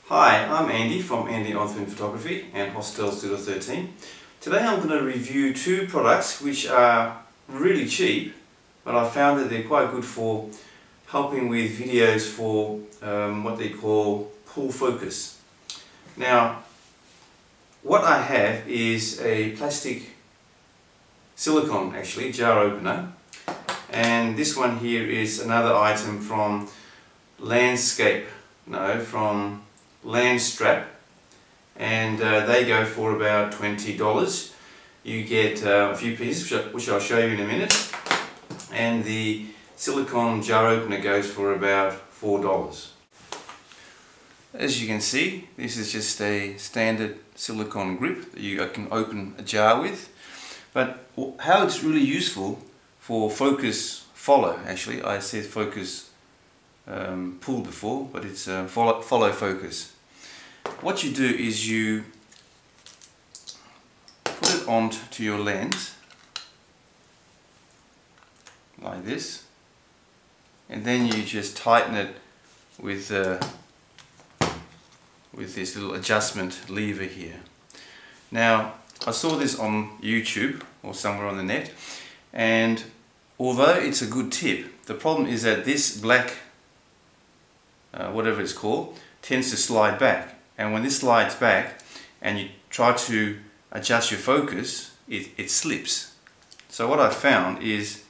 Hi, I'm Andy from Andy on Film Photography and Hostel Studio 13. Today I'm going to review two products which are really cheap, but I found that they're quite good for helping with videos for what they call pull focus. Now, what I have is a plastic silicone, actually, jar opener, and this one here is another item from from Landstrap, and they go for about $20. You get a few pieces which I'll show you in a minute, and the silicone jar opener goes for about $4. As you can see, this is just a standard silicone grip that you can open a jar with, but how it's really useful for focus follow, actually I said focus pull before, but it's follow focus. What you do is you put it onto your lens like this, and then you just tighten it with this little adjustment lever here. Now, I saw this on YouTube or somewhere on the net, and although it's a good tip, the problem is that this black whatever it's called tends to slide back, and when this slides back and you try to adjust your focus, it slips. So what I found is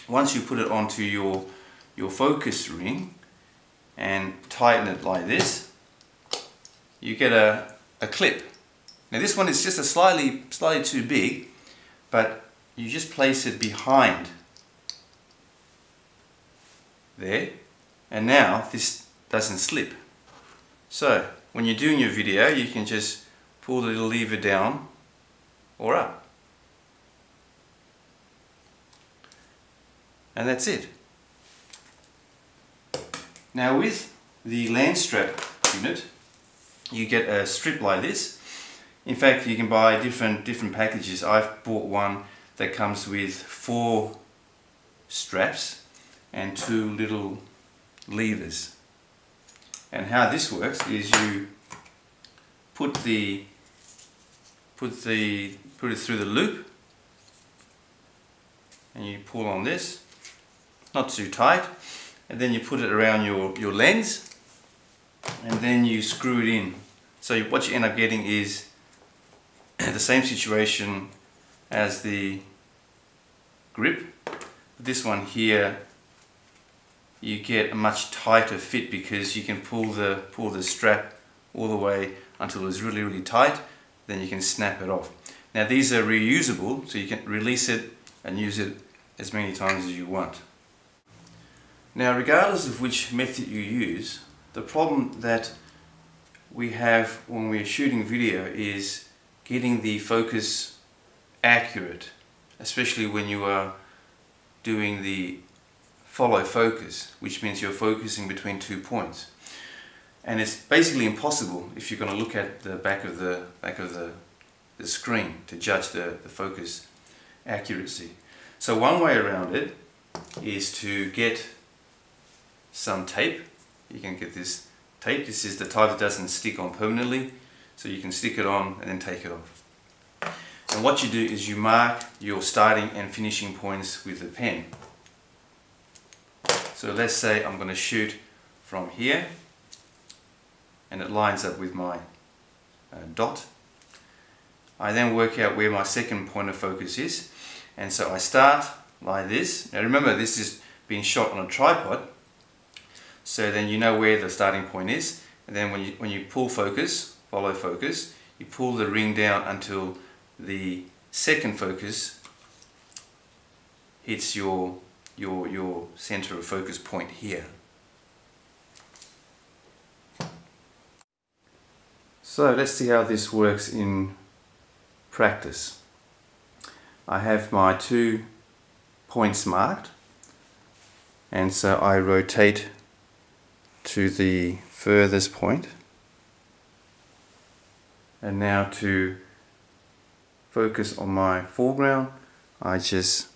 once you put it onto your focus ring and tighten it like this, you get a clip. Now this one is just slightly too big, but you just place it behind there, and now this doesn't slip. So when you're doing your video, you can just pull the little lever down or up, and that's it. Now with the Landstrap unit, you get a strip like this. In fact, you can buy different packages. I've bought one that comes with 4 straps and 2 little levers. And how this works is you put it through the loop, and you pull on this, not too tight, and then you put it around your lens, and then you screw it in. So what you end up getting is the same situation as the grip. This one here, you get a much tighter fit because you can pull the strap all the way until it's really tight, then you can snap it off. Now these are reusable, so you can release it and use it as many times as you want. Now, regardless of which method you use, the problem that we have when we're shooting video is getting the focus accurate, especially when you are doing the follow focus, which means you're focusing between 2 points, and it's basically impossible if you're going to look at the back of the screen to judge the focus accuracy. So one way around it is to get some tape. You can get this tape. This is the type that doesn't stick on permanently, so you can stick it on and then take it off. And what you do is you mark your starting and finishing points with a pen. So let's say I'm going to shoot from here, and it lines up with my dot. I then work out where my second point of focus is, and so I start like this. Now remember, this is being shot on a tripod, so then you know where the starting point is, and then when you pull focus, follow focus, you pull the ring down until the second focus hits your center of focus point here. So let's see how this works in practice. I have my 2 points marked, and so I rotate to the furthest point, and now to focus on my foreground, I just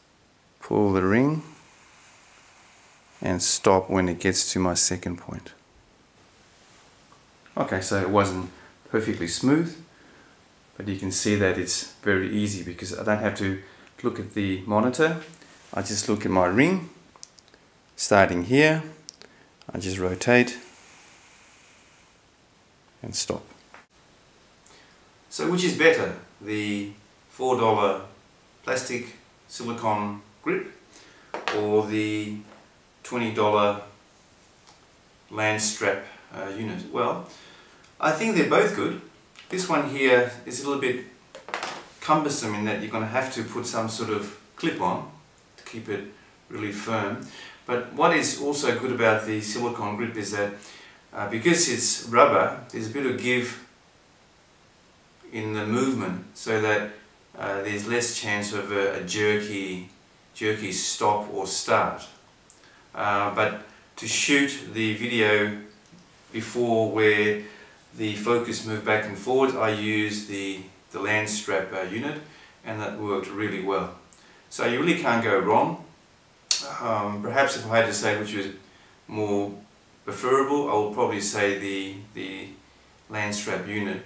pull the ring and stop when it gets to my second point. Okay, so it wasn't perfectly smooth, but you can see that it's very easy because I don't have to look at the monitor. I just look at my ring, starting here, I just rotate and stop. So which is better, the $4 plastic silicone grip or the $20 Landstrap unit? Well, I think they're both good. This one here is a little bit cumbersome in that you're going to have to put some sort of clip on to keep it really firm. But what is also good about the silicone grip is that because it's rubber, there's a bit of give in the movement, so that there's less chance of a jerky stop or start. But to shoot the video before where the focus moved back and forward, I used the Landstrap unit, and that worked really well. So you really can't go wrong. Perhaps if I had to say which was more preferable, I would probably say the Landstrap unit.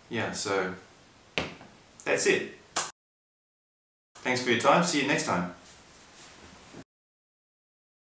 Yeah, so that's it. Thanks for your time. See you next time.